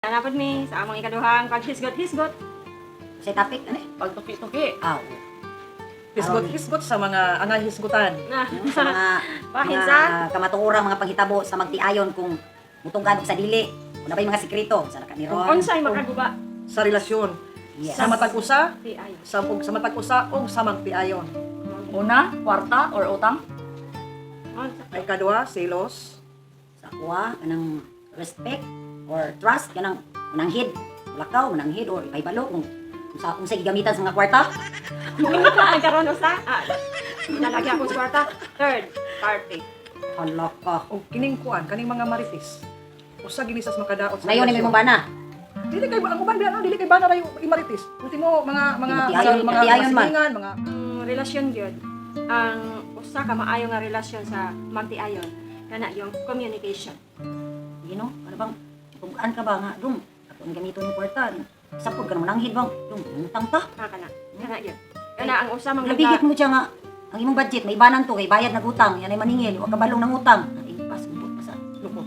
Napod mi sa among ikaduhang paghisgot-hisgot. Sa topic, ano eh? Pagtuki-tuki. Hisgot Sa mga angay hisgutan. Na, Sa mga, Pahinsa. kamaturang, mga panghitabo sa magtiayon kung mutunggan og sa dili. Kung na ba yung mga sikreto, sa kung nakaniron. unsay makaguba. Sa relasyon. Yes. Sa matag usa, Di ay. sa matag usa o sa magtiayon. Una, kwarta or utang. Ay kadua, selos. Sa kuha, kanang respect or trust, kanang mananghid. Lakaw, mananghid or ipaybalo kung sa gigamitan sa mga kwarta. Ang karon usa. Nalagi ako sa kwarta. Third party. Hala ka. O kining kuan, kaning mga marites. Usa gini sas makadaot sa Ngayon ni mong bana. Dili kay ang uban biya, dili kay bana rayo imarites. Ultimo mga Magtiayon man. silingan, mga Ang relasyon gyud. Ang usa ka maayo nga relasyon sa magtiayon kana yung communication. You know, ano bang tugaan ka ba nga dum? Ako ang gamito ni kwarta. Sapod ka naman nanghid bang dum, utang ta. Kana gyud. Kana ang usa mang Nabigit mo siya nga, ang imong budget, may ibanan to, kay bayad na utang, yan ay maningil, huwag kabalong ng utang. Ay, pasubot pa sa, lupo.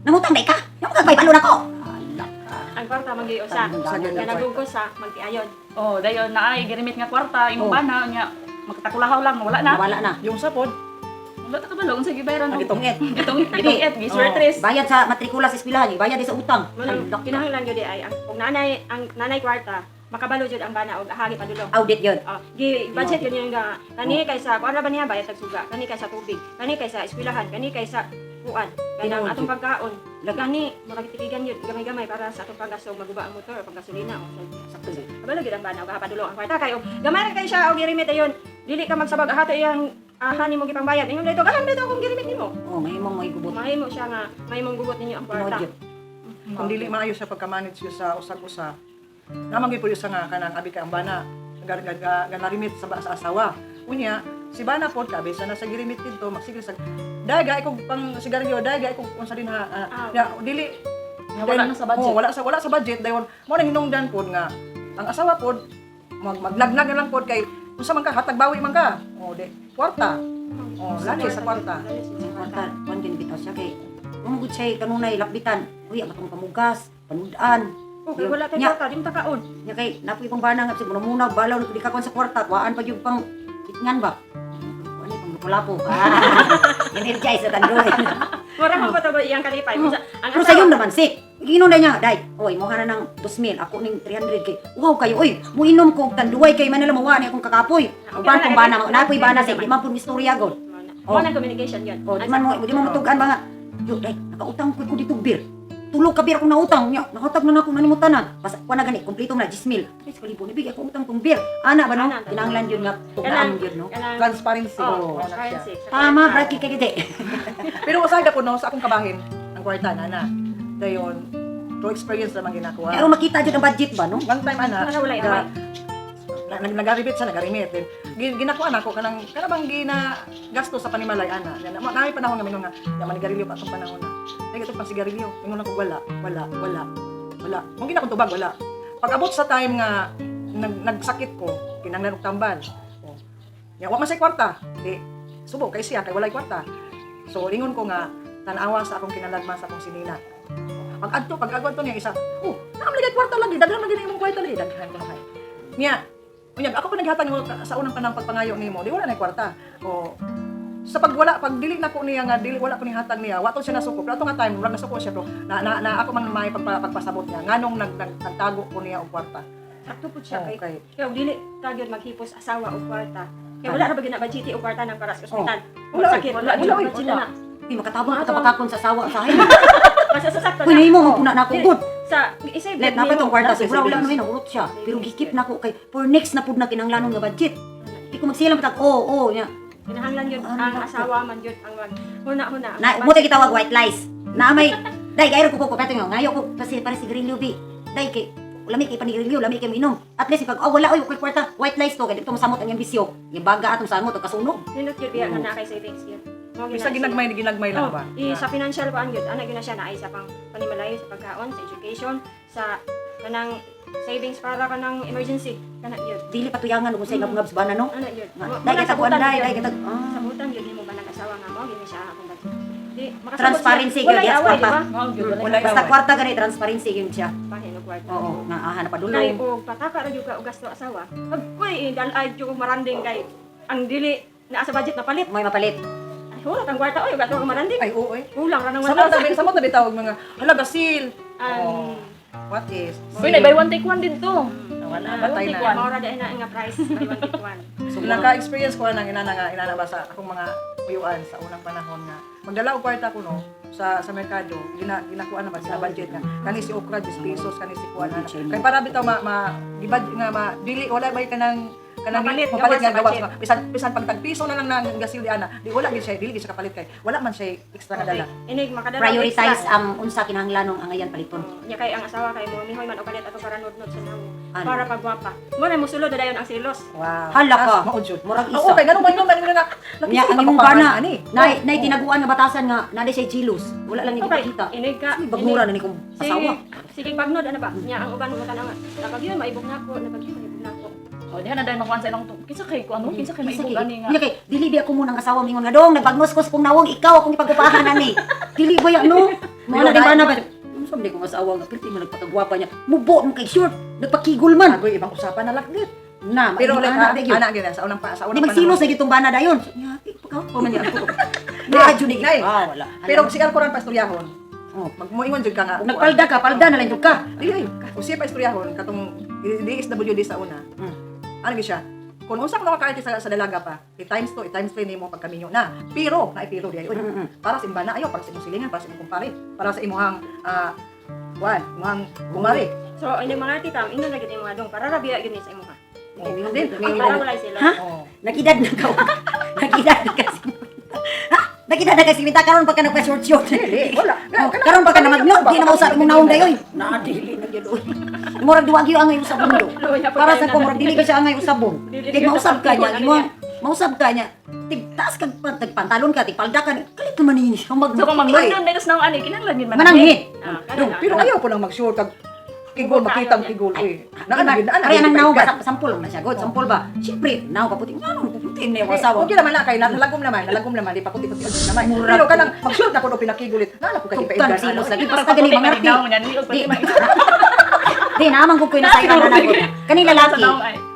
nangutang na ka? Yung kag balo na ko. Hala ka. ang kwarta magi usa. Tandaan Nga nagugos sa magtiayon. Oh, dayon na ay girimit nga kwarta, imong Oh. bana nya magtakulahaw lang wala na. Wala na. Yung sapod, Wala ta kabalong sa gibayaran Ang mo. itong Itong et giswertres. Bayad sa matrikula sa eskwelahan, bayad din sa utang. Walang Hala ka. kinahanglan gyud ay ang kung nanay kwarta makabalo jud ang bana og ahagi padulong. Audit yun. Gi budget yun yung nga kani kaysa kuan ra ba niya bayad tag suga, kani kaysa tubig, kani kaysa eskwelahan, kani kaysa kuan, kanang Tinuod atong yun. pagkaon. Lag- Gani murag titigan yun gamay-gamay para sa atong paggasto maguba ang motor o paggasolina o Sakto yun. kabalo gyud ang bana og padulong ang kwarta kayo. Gamay ra kay siya og girimit ayon. Dili ka magsabag ahato iyang ahani mo gipangbayad. Ingon dito, gahan dito akong girimit nimo. Oh, ngayon mo may gubot. Mahimo siya nga mahimong gugot ninyo ang Tinuod kwarta. yun. kung dili maayo sa pagka-manage yun sa usag-usa. Naman gyud sa nga kanang abi ka ang bana narimit sa asawa. Unya, si bana pod ka bisa na sa girimit dito magsigil sa daga ikog pang sigarilyo, daga ikog unsa din ha. Ya, dili Nga wala na sa budget. Oh, wala sa budget dayon. Mo nang hinungdan pod nga ang asawa pod maglagnag na lang pod kay unsa man ka hatag bawi man ka. Oh, de kwarta. Oh, lani sa kwarta. Ang kwarta, kuwan din bitaw siya kay, kung gud siya kanunay lakbitan, uy, ang atong pamugas, panudan. Okay, wala kay Nya, kwarta, di mo takaon. nya kay, napoy pang bana nga, siguro muna, balaw, di ka kon sa kwarta, kuhaan pa yung pang, kitngan ba? Kuhaan yung pang lupulapo. Energize sa tandoy. Mura mo pa to ba iyang kalipay. Oh. Ang Pero sa'yo naman, sik. Ginom na niya, day. Oy, mo na ng 2,000, ako ning 300 kay. Wow kayo, oy. Mo inom ko tanduay kay Manila mawa ni akong kakapoy. Ang ban kong bana, napoy bana sik, di man pud istorya god. Mo na communication yun. Oh, di man matugan ba nga. Yo, day, nakautang ko dito bir. Tulog ka bir akong nautang niya. Nakatag na ako nanimutanan. Basta ko na gani, kumpleto na 10,000. Please kalibo ni bigay ako utang tong bir. Ana ba no? Ana, Kinahanglan yun nga tugaan yun no. Transparency. Oh, Oh, na siya. transparency. Tama, brad kay kay. Pero usaga po no, sa akong kabahin, ang kwarta na. Dayon, to experience naman ginagawa. Pero makita jud ang budget ba no? One time ana, Wala, wala, nagarimit siya, naгаrimit. Then, ginakuha na ko kanang bang gasto sa panimalay ana. Yan, naay panahon nga mingon nga, ya manigarilyo pa atong panahon na. Dahil ito pang sigarilyo, mingon ako wala. Mong gina akong tubag wala. Pag abot sa time nga nagsakit ko, kinanglan og tambal. Oh. Ya, wa man say kwarta. Di subo kay siya kay walay kwarta. So ingon ko nga tan-awa sa akong kinalagman sa akong sinina. Pag agwan to niya isa, naam ligay kwarta lagi, daghan man din imong kwarta lagi, daghan ko na kay. Niya, unya ako pa naghatag mo sa unang panahon pagpangayo nimo, di wala na kwarta. O sa pag dili na ko niya nga dili wala ko ni hatag niya, wato siya nasuko. Pero ato nga time, wala nasuko siya bro. Na ako man may pagpasabot niya. Nganong nagtago ko niya og kwarta. Sakto po siya kay. Okay. Kaya dili tagyod maghipos asawa o kwarta. Kaya wala ra ba ginabudgeti o kwarta ng para sa ospital. Wala, Sakit, wala, wala wala, budget wala. na. Di makatabang ka tabakakon sa asawa sa akin. Basta sa sakto Kuy nimo mo puna na ako good. Sa isay Let na pa itong kwarta, Wala, siguro wala savings. namin naulot siya. Pero gikip na ko kay for next na pud na kinanglanon nga budget. Di ko magsilang patag, nya. Kinahanglan yun ang asawa man yun ang huna-huna. Na mo tayo kitawag white lies. Na may day gairo ko peto nga ngayo ko para sigarilyo bi. Day kay lami kay panigarilyo, lami kay minom. At least pag wala oy kwarta, white lies to kay dito masamot ang iyang bisyo. Yung baga atong samot o kasunog. Nindot yun biya nga na kay savings yun. Bisa ginagmay lang ba? Sa financial kuan yun, ana gyud na siya na ay sa pang panimalayo sa pagkaon, sa education, sa kanang savings para kanang emergency kana yun. Dili patuyangan kung sa ngab sa bana no. Ana yun. Day kita kuan day kita. Sabutan yun nimo ba nag-asawa nga mo, gini siya akong budget. Di, makasabot Transparency, siya. Walay gets away, kwarta. di ba? Mao gyud Wala Basta kwarta gani transparency yun siya. Bahin og kwarta. Oo, nga aha na Nay, padulong. o pataka ra jud ka og gasto asawa. Pag koy dalay jud ko maranding kay ang dili na sa budget na palit. May mapalit. Ay, wala kang kwarta oy, gato ka maranding. Ay, oo eh. Kulang ra nang Sa mo tabi tawag mga, hala, gasil. Ang What is? Uy, na buy one take one dito. Wala, Buy one batay take na. one. maura dai na nga price by one get one. So, naka-experience ko nang inana ba sa akong mga uyuan sa unang panahon nga. Magdala og kwarta ko no sa merkado, ginakuha na ba sa budget nga. Kani si okra 10 pesos, kani si kuan na. Kay para bitaw gibad nga dili wala bay Mapalit, mapalit nga gawas gawas sa bisan pag tagpiso na lang ng gasil di ana. Di wala gid siya, dili gid siya kapalit kay wala man siya extra nga dala. Inig makadala. Prioritize ang unsa kinahanglanong ang ayan paliton. Nya kay ang asawa kay mo mihoy man og kalit ato para nod-nod sa nawo. Ano? Para pagwapa. Mo na mo sulod na dayon ang silos. Wow. Hala ka. Mao jud. Murag Oo, isa. kay ganun ba yun man nga. Nya ang imong bana ani. nay tinaguan nga batasan nga naday siya jealous. Wala lang ni Okay, kita. inig ka. Bagmura na ni kong asawa. Sige pagnod ano ba? Nya ang uban mo tanang. Napagyon maibog nako, napagyon maibog nako. O diha na dai makuan sa ilong kinsa kay ko ano, kinsa kay Isa maibog kay- ani nga. Nya kay dili biya ko munang asawa mingon nga dong nagbagnos ko sa kong nawong ikaw akong ipagupahan ani. Dili ba ya no? Mo na di bana ba? Unsa man di kong asawa nga pilti man nagpakagwapa niya. Mubo mo kay short, nagpakigol man. Agoy ibang usapan na lakdit. Na, Pero ulit anak ha, na gyud. anak gina sa unang Di panahon. magsilos na gitong bana dayon. Nya, pagkaw ko man niya. Medyo ni. Nay. Ah, wala. Pero sigar ko ran pa istoryahon. Oh. Magmuingon jud ka nga. Nagpalda ka, palda na lang jud ka. Dili, kung siya pa istoryahon katong DSWD sa una. Ano gyud siya? Kung unsa ka makaartist sa dalaga pa, i-times 2, i-times 3 nimo pagkaminyo na. Pero, na-ipiro di ayo. Para sa imbana ayo, para sa imong silingan, para sa imong kumpare, para sa imong imong kumare. So ini mga titam, ino na gid imong adong para ra biya gid ni sa imong ka. Din, Para wala sila. Ha? oh. Nakidad na ka. Nakidad na kasi. Ha? Nakidad na kasi minta karon pagka nagpa-short short. Dili, wala. Karon pagka na magnog, di na mausap imong naong dayoy. Nadili na gyud oy. Murag duwag gyud angay usab mundo. Para sa ko murag dili ka siya angay usabon. Kay mausab ka niya, imo mausab ka niya. Tigtaas kag pantalon ka, tigpalda ka. Kalit naman ni siya mag. So kung mag-London dai nas naong ani kinahanglan gid Mananghit. Ah, kada na. Pero ayaw ko nang mag-sure kag kigol makita ang kigol eh. Kaya nang naong ba sampol na siya. God, sampol ba? Siyempre, naong paputi. Ano, puputin na yung asawa. Okay naman na kay nalagom naman, di pa puti-puti naman. Pero kanang mag-sure na ko do pinakigulit. Nala ko kay Tuktan, silos lagi. Para Basta gani mangarti. Di, di naman kung ko'y nasayran na nagot. Kani lalaki,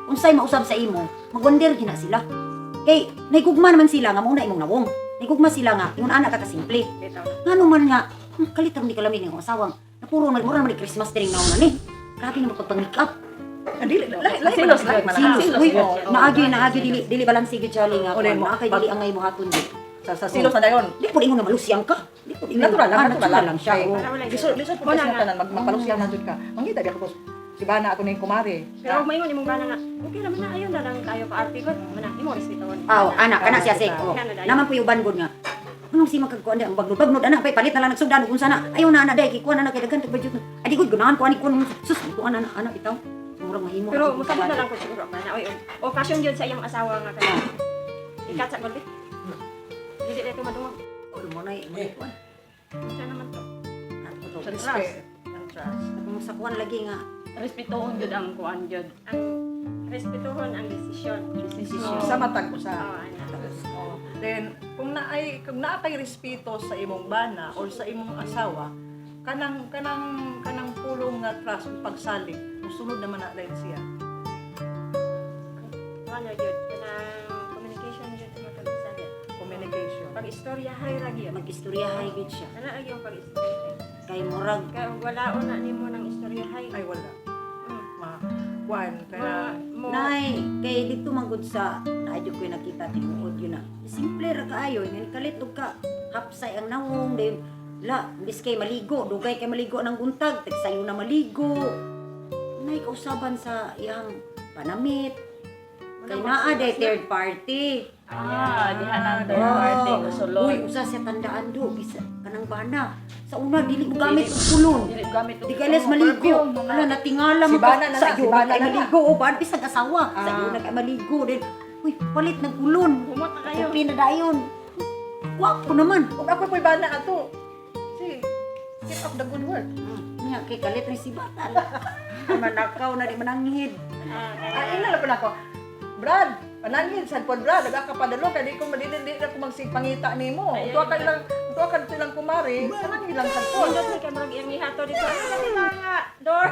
unsay mausab sa imo, mag-wonder gina sila. Kay, naigugma naman sila nga muna imong nawong. Naigugma sila nga, ingon anak ka kasimple. Bitaw. Ngano man nga, kalit ang di kalamin ng asawang. Napuro na, mura naman ni Christmas tree naon na ni. Grabe naman pagpang-make up. Dili, lahi Silos, lahi Silos, uy, Oo. naagi, dili balansi gid jali nga. Ulit mo. Naakay dili ang ngay mo haton di. Sa silos na dayon. Di po ingon nga malusyang ka. Di po ingon. Natural lang, natural lang siya. Kay- oo. Para wala Lisod po Wala kasi nga. tanan magpalusyan na jud ka. Mangita di ako to. Si Bana ato ning kumare. Pero kung maingon imong bana nga, okay naman na ayon na lang tayo pa arte god. Mana imo respetuhon. Anak, kana siya sek. Oh. Naman po yung banggod nga. Anong si magkagkuan di ang bagnod anak pay palit na lang nagsugdan kung sana. Ayaw na anak day kikuan na kay daghan tag budget. Adi gud gunahan ko ani kun sus kuan anak bitaw. Murag mahimo. Pero musabot na lang ko siguro bana. Oy, okasyon gyud sa iyang asawa nga kay. Ikat sa golbe. Dili dito madungog. Oh, mo nay kuan. Unsa naman to? Sa respect. Ang trust. Kung sa kuan lagi nga Respetuhon jud ang kuan jud. Ang respetuhon ang desisyon. Desisyon. Sa matag ko Oo, sa. ana. Oh. Then kung naapay respeto sa imong bana or sa imong asawa, kanang pulong nga trust ug pagsalig, musunod naman na rin siya. Ano gyud kanang communication gyud matag-usa gyud. Communication. Pag istorya hay ra gyud. mag-istoryahay gid siya. Ana lagi yung pag-istorya. Kay murag Kaya wala na nimo ng istorya hay. Ay wala. Mm. Juan, kaya Mo nay kay dito manggod sa naadyo ko nakita tinuod yun na. Simple ra kaayo ngin kalit og ka hapsay ang nawong din la bis kay maligo dugay kay maligo ng buntag tag sayo na maligo. Nay kausaban sa iyang panamit. Kay naa day third party. Diha nang third party Uy, usulod. usa siya tandaan do bisa kanang bana. Sa una dili mo gamit og kulon. Dili gamit og Di kailas maligo. Ala natingala Si mo Bana na sa na, iyo si Bana kay na na. maligo o ban bisag asawa. Sa iyo na kay maligo din. Uy, palit ng kulon. humot na kayo. Kayo na dayon. Wapo naman. kung ako po'y bana ato, si keep up the good work. Nya kay kalit ni si bata. Manakaw na di mananghid. Ina na po na ako. Brad, panangin sad pod Brad, daga ka padalo kay di ko madidin di ko magsipangita nimo. Tuwa ka lang wa kad silang kumari, kanang ilang cellphone. Pindot ni kamurag iyang ihato dito. Ano ba kita nga? Door.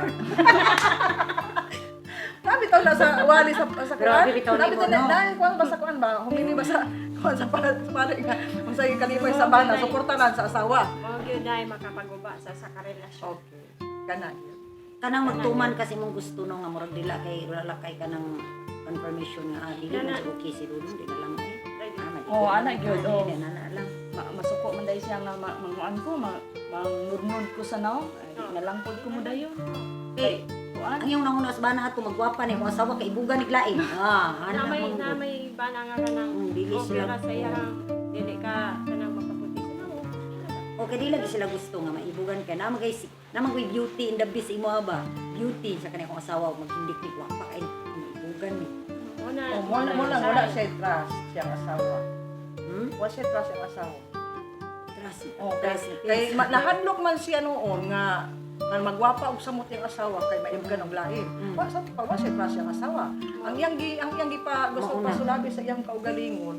Nabi taw na sa wali sa kuan. Grabe, bitaw Nabi ni taw mo, no? na kuan ba sa kuan ba? Humili ba sa kuan sa pala nga. Unsay kanimoy sa bana, suportahan sa asawa. Mo gyud ay makapaguba sa karelasyon. Okay. Kana. Kanang magtuman kasi mong gusto no nga murag dila kay wala kay kanang confirmation nga dili Kana. man sa okay si Dudong di na lang eh. Oo, ana gyud, oo. Di na lang. Masuko man dahil siya nga manguan ko, mangnurnod ko sa naong. Nalangkod ko mo dayon. Eh, Kuan. ang iyong nanguna sa bana ato magwapa ni mo asawa kay ibugan ni glain. Na may mong na may bana nga kanang dili okay sila. ra sa iyang dili ka kanang mapaputi sa namo. Okay, di lagi sila gusto nga maibugan ka na magay beauty in the beast imo ba? Beauty sa kanang asawa maghindik-dik wa pa kay ibugan ni. Una. Wala siya trust siyang asawa. Hmm? Wala siya trust siyang asawa. Trust. Oh, Trust. kay nahadlok man siya noon nga magwapa og samot yung asawa kay maimgan og lain. Wa sa pagwa siya trust siyang asawa. Ang iyang gi pa gusto Mauna. pa sulabi sa iyang kaugalingon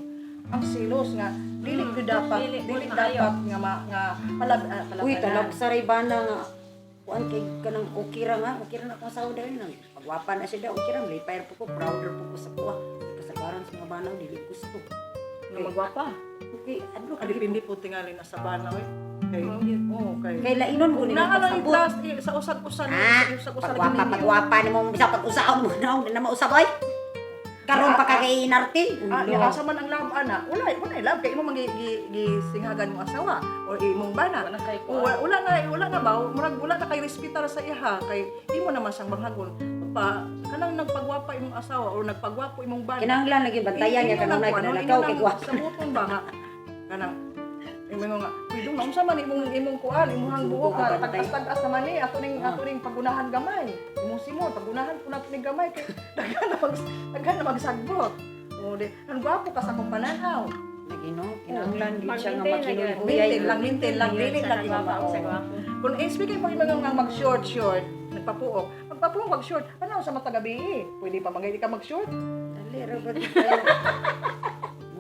ang silos nga dili gyud dapat Dili dili maayo. dapat nga palab Uy, talag sa bana nga kuan kay kanang okay ra nga akong asawa dahil nang pagwapa na siya daw okay ra lipay po ko prouder po ko sa kuha kasagaran sa mga bana dili gusto. Nga magwapa. Okay, ano ka depende po tingali na sa bana we. Kay kay kay lainon ko nila na lang pasabot. trust sa usag-usan Pagwapa ni mo bisa pag-usaon mo na na mausab ay. Karon pa ka kay inarte. asa man ang love ana wala love kay imo gisingagan mo asawa o imong bana. Wala kay Wala na ba? Murag wala na kay respetar sa iha kay imo naman siyang banghagon. Pa kanang nagpagwapa imong asawa o nagpagwapo imong bana. Kinahanglan lagi bantayan niya kanang nay kanalakaw kay kuha. Sa buton ba nga kanang imong nga pwedong na unsa man imong kuan imong buok ka tagas-tagas naman ni ato ning pagunahan gamay. Imong simon pagunahan pud nato ning gamay kay daghan na magsagbot. O di ang gwapo ka sa kong pananaw. Nagino, kinahanglan gyud siya nga Maintain makinuy. Maintain lang dili lang gwapo sa imong gwapo. kung speaking pag mga nga mag-short, magpapuok mag-short, ano sa matagabi pwede pa magay ka mag-short? Dali ra ba tayo? Ay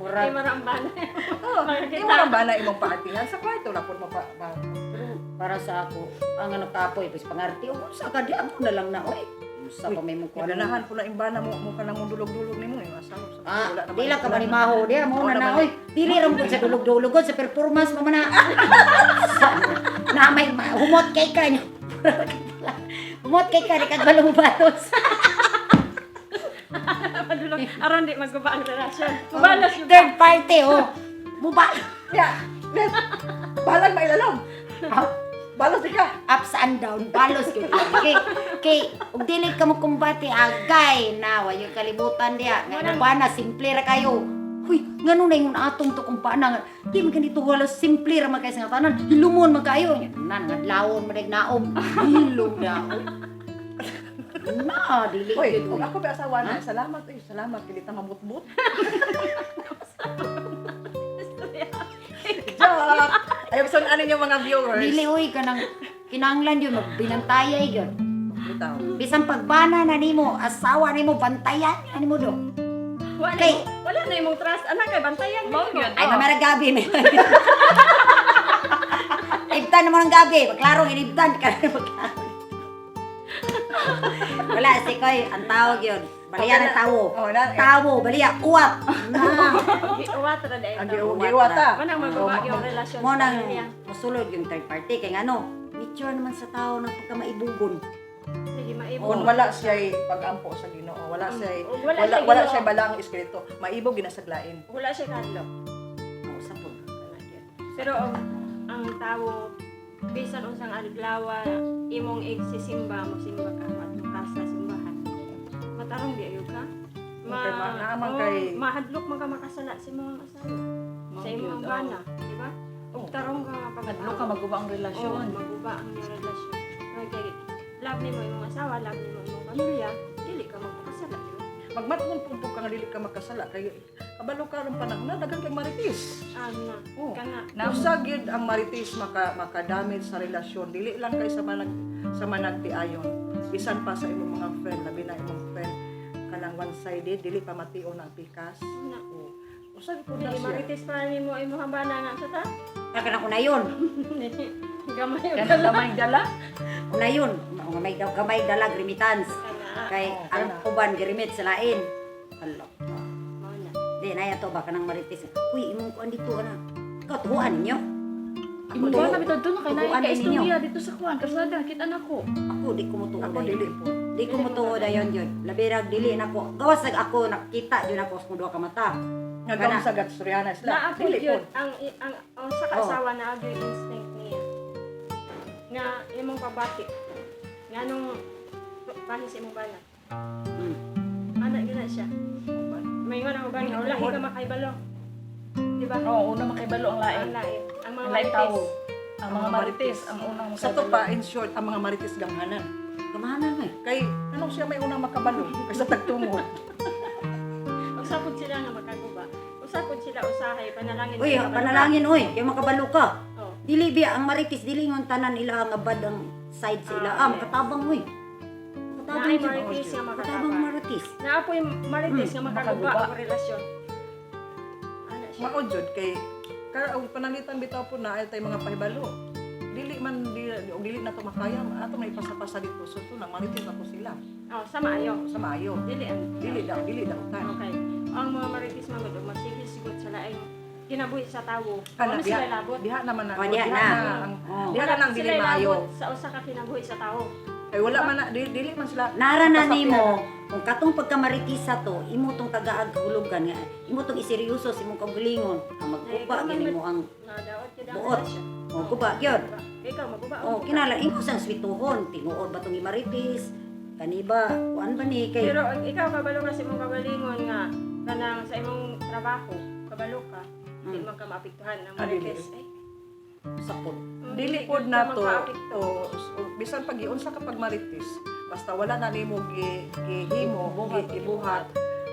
Murag marambana. Oh, di mo lang ba na imong paartihan sa kwarto na po pero para sa ako ang ano kapoy pis pangarti o sa ka di ako na lang na oy. Sa pa may mo kuan. Ganahan po na imbana mo ka nang dulog-dulog nimo yung asawa. Di lang ka manimaho di mo na na oy. Dili ra mo sa dulog-dulog sa performance mo man na. Na may humot kay ka nyo. Humot kay ka kag balong batos. Madulog aron di magguba ang relasyon. Mubalas yung Third party oh. Muba. Yeah. Balag mailalom. Balos di ka. Ups and down balos gyud. Kay ug dili ka mo kumbati agay na wa yung kalibutan diya. Nga bana simple ra kayo. Huy, ngano na yung atong to kung paana nga. Di man ganito wala simple ra magkay sa tanan. Hilumon magkayo. Nan ngadlawon madag naom. Hilom na. Na, dili Oy, gyud. kung ako ba asawa na, salamat kay ta mabutbut. Joke. Ayaw sa ano yung mga viewers. Dili uy kanang kinahanglan yun magbinantayay yun. Bitaw. Bisan pagbana na nimo, asawa nimo bantayan nimo do. wala Kay- wala na imong trust anak kay bantayan mo. Ay mamara gabi may. Ibtan mo ng gabi, maglarong inibtan ka. Wala si Koy, ang tawag yun. Baliya ng tawo. Oh, na. Tawo, baliya, uwat. Na. Giuwat ra dai. Ang Ang giwata. Manang magguba yung relasyon Mo sa nang pamilya. musulod yung third party kay ano, picture naman sa tao na pagka maibugon. Hindi maibog. Kung wala siya pagampo sa Ginoo, wala siya Wala siya wala Ginoo. siya balang espiritu, maibog ginasaglain. Wala siya kadlo. Oh, sapod. Pero ang tao bisan unsang adlaw imong igsisimba mo simba ka madto sa simbahan. Matarong di ayo ka. Okay, naman kay- mahadlok man ka makasala sa mga asawa. Sa imong bana, di ba? Ug tarong ka Hadlok ka maguba ang relasyon. maguba ang iyong relasyon. Okay, love nimo imong asawa, love nimo imong pamilya, dili ka magpakasala, di ba? Magmatngon pud ka nga dili ka magkasala kay kabalo ka ron panahon na daghan kay maritis. Na, Oh. kana. Usa gyud ang maritis makadamage sa relasyon dili lang kay sa managtiayon. Bisan pa sa imong mga friend, labi na imong friend kanang one-sided dili pa mation ang pikas. Na. Oh. Usa gid na Hindi siya. marites pa ni mo imo hambana nga sa ta. Kaya na unayon. Gamay yung Kana damay dala. Unayon. Gamay dalag remittance. Kana. Kay Oo, ang kana. uban girimit sa lain. Hala. Mao na. Di na yato ba kanang marites. Uy, imong kuan dito ana. Ikaw tuhuan ninyo. Imo ba na bitaw doon kay Tubuan naay ka ninyo. istorya dito sa kuan kasada kita nako. Ako di ko mutuo. Ako dili po. Di ko mutuo dayon yun. Labirag dili nako. Gawas nag ako nakita jud ako sa duha ka mata. Nga Kana. gawon sa gatsuriana sila. Naapod Dili po. yun ang sa kaasawa na agyo yung instinct niya. Nga imong pabati. Nga nung bahis imong bana. Hmm. Ana gina siya. May nga nang uban nga lahi ka makaibalo. Di ba? Oo, una makibalo ang lain. Ang lahi. Ang mga Ang lain marites. tao. Ang mga marites ang unang Sa to pa, in short, ang mga marites ganghanan. Kamahanan mo eh. Kay, anong siya may unang makabalo? Kaysa tagtungod. Usapod sila nga makaguba. Usapod sila usahay panalangin. Uy, sila panalangin oy. Kaya makabalo ka. Oh. Dili biya ang marites dili ngon tanan ila ang abad ang side sa ila. Ah, yes. Makatabang oy. Naay Makatabang jud. marites nga Makatabang makakaba. marites. Naapo yung marites nga makaguba makaguba. ang relasyon. Ana siya. Maudjod kay, kaya ang panangitan bitaw po na ay tay mga pahibalo. Dili man, dili na to makaya, ato may pasapasa dito. So, ito lang, marites na po sila. Oh, sama ayo. Sa maayo. Dili ang Dili daw tan. Okay. Ang mga marites mga gudo, magsigisgot sa laing kinabuhi sa tawo. Kana Ano diha, sila labot? diha naman na. Oh, diha na. ang Oh. diha na lang Sila dili maayo. labot sa usa ka kinabuhi sa tawo. Kay wala man na dili man sila. Nara na kasapian. nimo kung katong pagkamaritisa to, imo tong kagaag hulugan nga. Imo tong iseryoso sa imong kagalingon. Ang magkuba gini mo ang Nadaot kita buot. siya. Oh, kuba gyud. Ikaw maguba. Oh, kinala imo sang swituhon, tinuod ba tong imaritis? Kaniba, kuan ba ni kay Pero ikaw kabalo ka sa imong kagalingon nga kanang sa imong trabaho, kabalo ka. Di man ka maapektuhan ng Ah, dili. marites. Ay, sakot. Dili pod na to. Bisan pag iunsa ka pag marites, basta wala na nimo gihimo, gibuhat,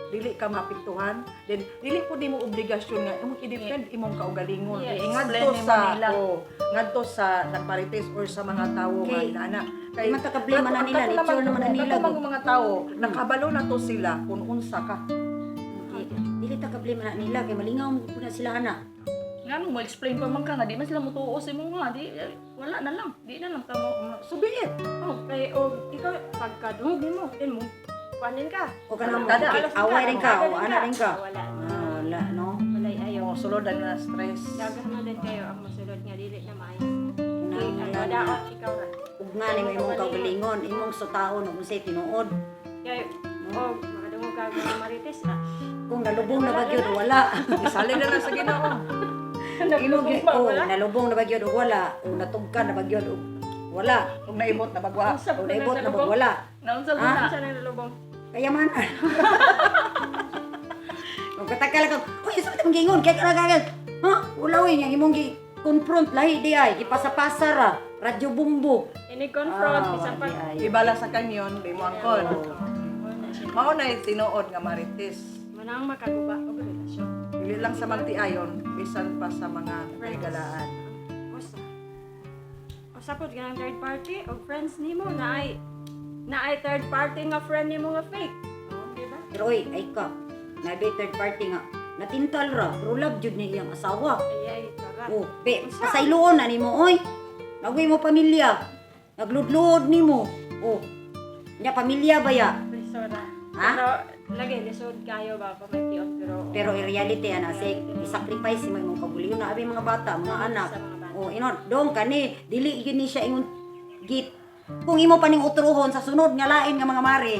dili ka mapiktuhan, then dili pod nimo obligasyon nga imong i-defend imong kaugalingon. Yes. Ngadto Explain nimo sa nila. ngadto sa nagmarites or sa mga tawo nga Okay. inaana. Di man ta kablema na nila, nature naman na nila. Katong mga tawo, nakabalo na to sila kung unsa ka. Dili ta kablema na nila kay malingaw mo na sila ana. Ngano mo explain pa man ka nga di man sila mutuo sa imo nga di wala na lang. Di na lang ka mo. Subiit. oh, kay o ikaw pagkadungog nimo, din mo kuanin ka. O kanang Kada, away rin ka, o ana rin ka. Wala. Ah, wala no. Walay ayo. Mo sulodan na stress. Dagan na din kayo ang masulod nga dili na maayo. Kinahanglan na Wadaot ikaw ra. ugna ni mo imong kaugalingon, imong sutaon ug unsay tinuod. Kay oh, makadungog ka sa marites ah. Kung nalubong na ba gyud o wala. Isali na lang sa Ginoo. Imo gyud o nalubong na ba gyud o wala, o natugkan na ba gyud o wala. Kung naibot na bagwa. O naibot na ba wala. Naunsa Ah? na? Sa nang lubong. Kaya man. Kung katakal ka, uy, sa itong gingon, kaya kalagagal. Ha? Wala uy, nga imong gi-confront lahi di ay, ipasa-pasa ra, radyo bumbo. Ini-confront Ah, isang pag wala di ay. Ibala sa kanyon, di mo angkon. wala siya. Mao na yung tinuod nga marites. Manang makaguba og relasyon. Dili lang sa mantiayon, bisan pa sa mga kagalaan. Usa. Usa pod ganang third party o friends nimo na ay third party nga friend nimo nga fake. Oh, di ba? Pero uy, ay ka, nabi third party nga, natintal ra, pero love jud ni iyang asawa. Ay tara. Oh, be, pasayloon na nimo, oy. Nagoy mo pamilya, nagludlod nimo. Oh, nya pamilya ba ya? Resora. Ha? Pero lagi lisod kayo ba pamatiyon pero Pero in reality, ana, say, i-sacrifice mo imong kabuliyon na abi mga bata, mga anak. sa mga bata. Oh, inon, dong kani dili gyud ni siya ingon git. Kung imo pa ning utrohon sa sunod nga lain nga mga mare,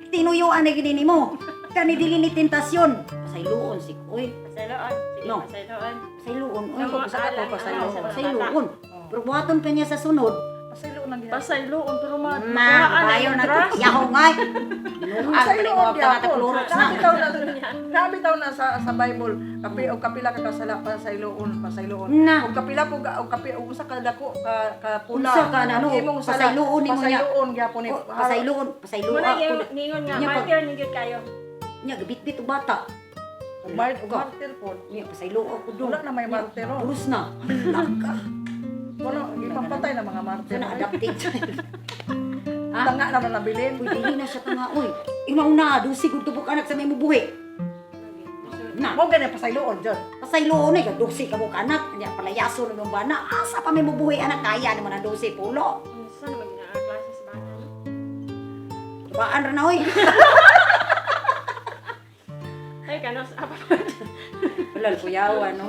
tinuyuan na gini nimo. Kani dili ni tentasyon. Pasayloon si oy, Pasayloon. Sige, No. pasayloon. pasayloon oy. Ang mga sa ako, alam, pasayloon. sa mga Pasayloon. bata. Pero buhaton pa niya sa sunod. Pasaylo nang gihapon. Pasayloon pero Ma, makuhaan bayo na trust. to. Yaho ngay. Nung Pasaylo mo ang ka gihapon. Clorox na. Sabi daw na sa Bible, kapi o kapila ka kasala pasayloon, pasayloon. Na. O kapila po o kapi o usa ka dako ka pula. Unsa ka na, no? Imong sala, Pasayloon nimo niya. Pasayloon gyapon ni. Oh, pasayloon, pasayloon. Muna yung ningon nga, Nya pag- martyr ni gyud kayo. Nya gabit-bit og bata. Martir po. Nya pasayloon ako doon. Wala na may martiro. Bruce na. Laka. Kuno gipampatay na mga martir. Sana adapted. Ha? Tanga naman nabilin. Uy, dili na siya tanga, uy. Una-una, dusig kung tubok anak sa may mubuhi. Na. Mo ganyan pasayloon dyan. Pasaylo na, dosi ka mo kanak. Kanya palayaso na yung bana. Asa pa may mabuhay anak, kaya naman ang dosi, pulo. Saan naman klase sa bana, no? Baan rin na, oy. Ay, kanos, apa Wala, kuyawa, no?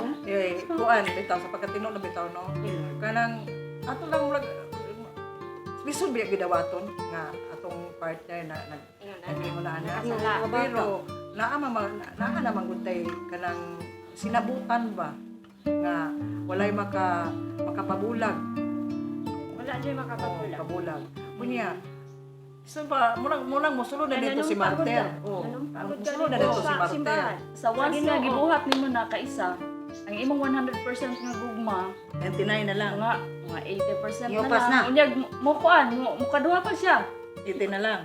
Kuan, bitaw, sa pagkatino na bitaw, no? Kanang, ato lang murag, lisod biya gidawaton nga atong partner na nag-ingon na ana. Sala. Pero naa naman guntay kanang sinabutan ba nga walay makapabulag. Wala dyan makapagula. Kabulag. Kunya, so ba, munang mosulod na dito si Marter. Oh, mosulod na dito si Marter. Sa once nga gibuhat nimo na kaisa, ang imong 100% nga gugma, 29 na lang. mga 80% Yopas na na. lang. Unyag mo kuan, mo kaduha pa siya. 80 na lang.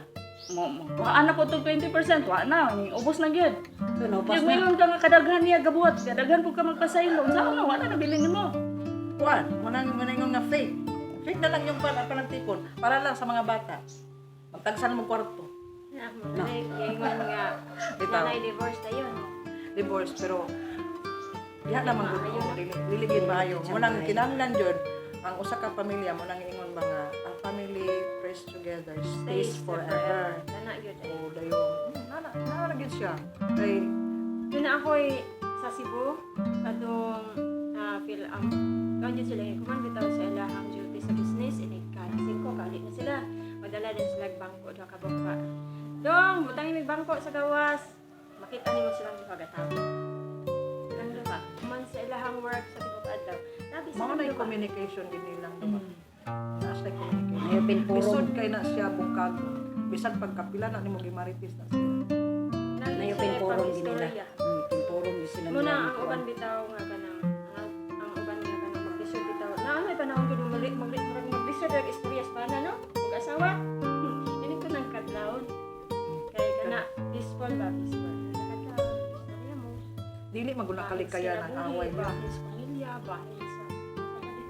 Waan na po itong 20%, wa na, ubos na gyud. Tuno, pas Yung na. mayroon ka nga kadaghan niya gabuhat, kadaghan po ka magpasaylo. Saan na, wala na bilhin mo. Kuan, munang nga fake. Fake na lang yung panagtikon para lang sa mga bata. Magtagsan mo kwarto. Ingon nga, Bitaw. nanay divorce na yun. Divorce pero diha naman gud diligid maayo. Munang kinahanglan jud ang usa ka pamilya mo nang ingon mga ang family prays together stays forever. Kana yun. O dayon. Nana gyud siya. Kay Doon na ako'y sa Cebu, katong kanya sila yung kuman bitaw sa ilahang duty sa business, inikalisin ko, kalit na sila. Madala din sila bangko, doon kabukpa. Dong, butang yung bangko sa gawas. Makita niyo silang pagkatapos. Silang lupa. Kuman sa ilahang work sa tibok adlaw. Sabi mao silang na yung lupa. communication din nilang duha. Naas na yung communication. Ngayon, pinpurong. Lisod kay na siya bungkag. Bisan pagkapila na nimo gimaritis na siya. Ngayon, Sila pinpurong pang din nila. istorya. Pinpurong din sila. Muna nila. ang uban bitaw nga kanang ang uban nga kanang maglisod bitaw. Na may panahon gud maglisod og istorya sa bana no? Ug asawa. Ini ko nang kadlawon. Kay kana peaceful ba peaceful. Kadlawon istorya mo. Dili maguna kalikayan ang away niya. Bahis pamilya, bahis sa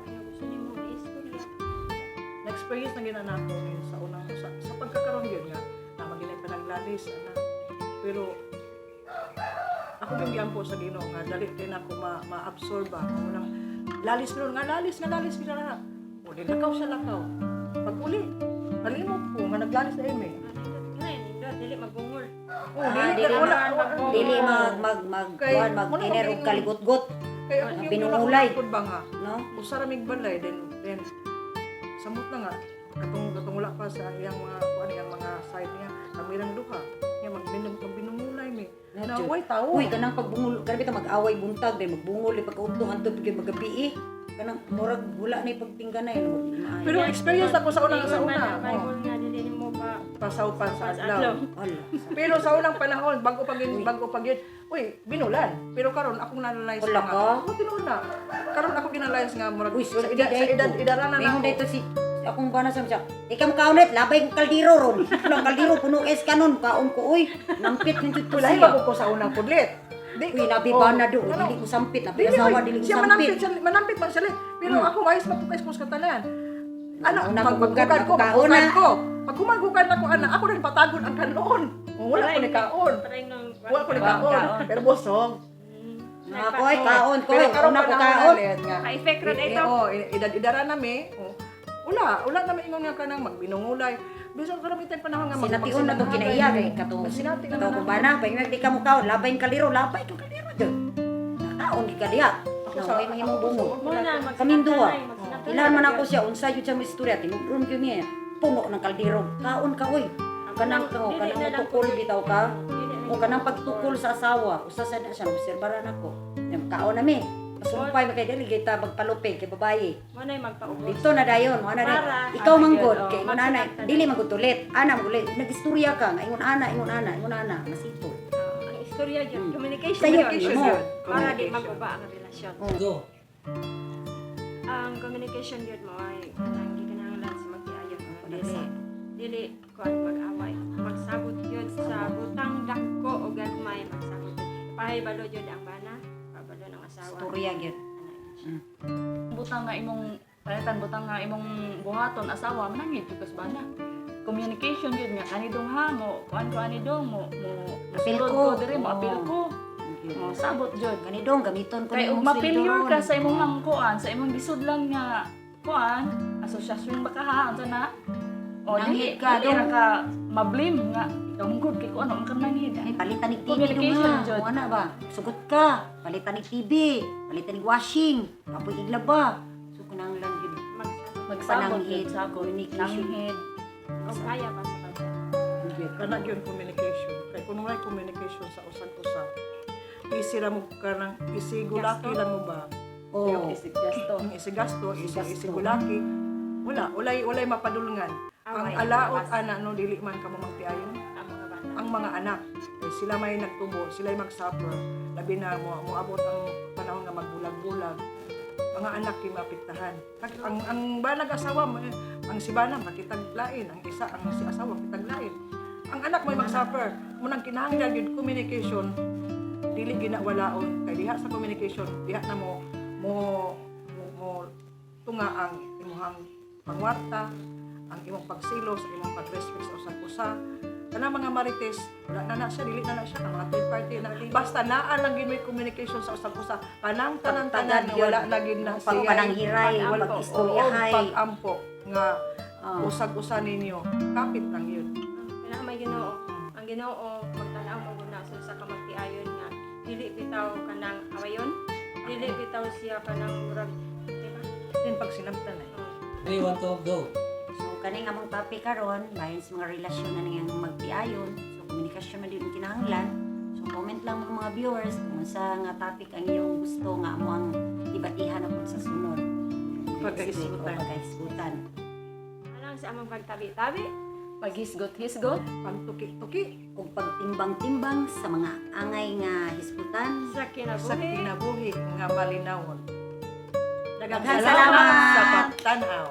ayaw gusto nimo na istorya. Na-experience na ginanako yun sa unang sa pagkakaroon yun nga na maginay panaglalis ana. Pero ako yung giampo sa Ginoo nga dali din ako ma-absorb ba unang lalis gina na. O di lakaw siya lakaw. Pag uli, nalimot ko nga naglalis na eme. Dili magbungol. O Dili dili wala Dili kuan, mag-tiner og kaligot-got. kay ako yung Pinungulay. pinulay ba nga. No? Usa ra mig balay then samot na nga katong wala pa sa iyang mga kuan iyang mga side niya namirang duha niya magbinungulay mi na Nadyo. way tao Uy, kanang pagbungol, kanang bitaw mag-away buntag, then magbungol, pagkaudtong hantod bigay magabi. Kanang murag wala na ipagtingganay. pero experience ako sa una Bible oh, nga dili nimo pa pasawpan sa pas adlaw adlaw. Wala. pero sa unang panahon bago pag yun uy binulan pero karon akong nanalayas Wala ka? ako tinuna karon ako ginalayas nga murag Uy, sa edad idaranan Mayroon ako dito si akong bana sa siya. Ikaw kaulit, labay ko kaldiro ron. Ang kaldiro puno es kanon, kaon ko uy. Nampit yung tuto Wala siya. ko sa unang pudlit. Uy, nabi ba na do, dili ko sampit, nabi Dili, asawa uy, dili ko siya sampit. manampit man siya. Pero ako wais mapukay ko sa katalan. Ano, Una, magbugan ko, magkaon magbugan na. ko. Pag humagbugan ako, ana, ako rin patagon ang kanon. Wala ko ni kaon. Wala ko ni kaon. Pero busog. Ako ay kaon ko, Pero karon una ko pa kaon. nga. Ka-effect ron ito. Idad-idara nami. Wala na ingon nga kanang magbinungulay. Bisan karon itay panahon nga Sination na to kinaiya kay katong Sinati na katong bana, pag di ka mo kaon, labay yung kaliro, labay yung kaliro do. Nakaon di ka diha. Ako No, sa- may mahimong bungol. Muna Kaming duwa. magsinatan. Ilan man ako siya, unsa yun siya may istorya, tinugron ko niya. Puno ng kaldero. Kaon ka, uy. Kanang ko, kanang tukol bitaw ka. O kanang pagtukol sa asawa. Usa sa na siya, obserbaran ako. Kaon na mi. Masumpay mo kay dili, kita magpalupe kay babae. Manay magpaubos. Dito na dayon, mo na Para- ikaw manggod Para- kay ingon ana, dili manggod ulit. Ana manggod ulit. Nagistorya ka nga ingon ana, masito. Ang istorya dyan, communication Sa'yo, yun. mo. Para di mag-uba ang relasyon. Oh. Ang communication yun mo ay kanang gikinahanglan sa magtiayon. Dili kuan mag-away. Magsabot yun sa butang dagko o gagmay magsabot. Pahibalo yun ang bana, pabalo ng asawa. Istorya gyud. Butang nga imong palitan, butang nga imong buhaton asawa manangit kas bana. Communication yun nga kanidong ha mo kuan ko anidong mo Apil sulod ko. diri mo apil Oo. ko. Oh, sabot jud. Ganidong gamiton ko Kay na ug imong ma-failure sweldo ka ron. sa imong hangkuan, sa imong gisudlan nga kuan, asosyasyon ba ka ha unsa na? O Nanghid di ka, ka dong. ka ma-blame nga ikaw mong kay kuan ang kan manghid. Ay, palitan ni TV Communication, dong ha. Jud. Kung ano ba? Sugot ka. Palitan ni TV. Palitan ni washing. Apoy igla ba? So, kunang lang yun. Magsabot Pananghid, jud sa ako. communication. Nanghid. O kaya ba sa kanya? Kana gyud communication. Kay kuno may communication sa usag-usag. Easy ra mo kanang isigulaki lang mo ba? Oh. Isip gasto. Ang isigasto, Isigasto. isigulaki. Walay mapadaulngan. Ang Away, alaot lawas. ana no dili man ka mo magtiayon. Ang mga bata. Ang mga anak, eh, sila may nagtubo, sila ay mag-suffer. Labi na mo abot ang panahon nga magbulag-bulag. Mga anak kay mapiktahan. Ang banag asawa mo, ang si Banang makitaglain, ang isa ang si asawa makitaglain. Ang anak may mag-suffer. Munang kinahanglan gyud communication. Dili ginawalaon kay diha sa communication, diha na mo tunga ang imong pangwarta, ang imong pagsilos, ang imong pag-respect sa usag-usa. Kana mga marites, wala na siya, dili na siya, ang mga third party na. Basta naa lang gid may communication sa usag-usa. Kanang tanan-tanan Pagtagad nga wala yun. na gid na Pag pananghiray, pag-ampo, pag-istoryahay. oo, pag-ampo nga Oh. usag-usa ninyo. Kapit lang yun. Kailangan may Ginoo. Ang Ginoo magtanaw mo guna sa kamagtiayon nga dili bitaw kanang awayon, dili bitaw siya kanang murag, di ba? Then pag sinabtan ay. 3, 1, 2, go. So, kani nga mong topic karon bahin sa mga relasyon na niyang magtiayon. So, komunikasyon man din ang kinahanglan. So, comment lang mga viewers kung sa nga topic ang iyong gusto nga mo ang ibatihan na po sa sunod. Pagkahisgutan. O, pagkahisgutan. Anong sa among pagtabi-tabi? Paghisgot-hisgot. Pagtuki-tuki Kung pagtimbang-timbang sa mga angay nga hisgutan. Sa sa kinabuhi. kinabuhi nga malinawon. Daghang salamat! sa pagtanaw.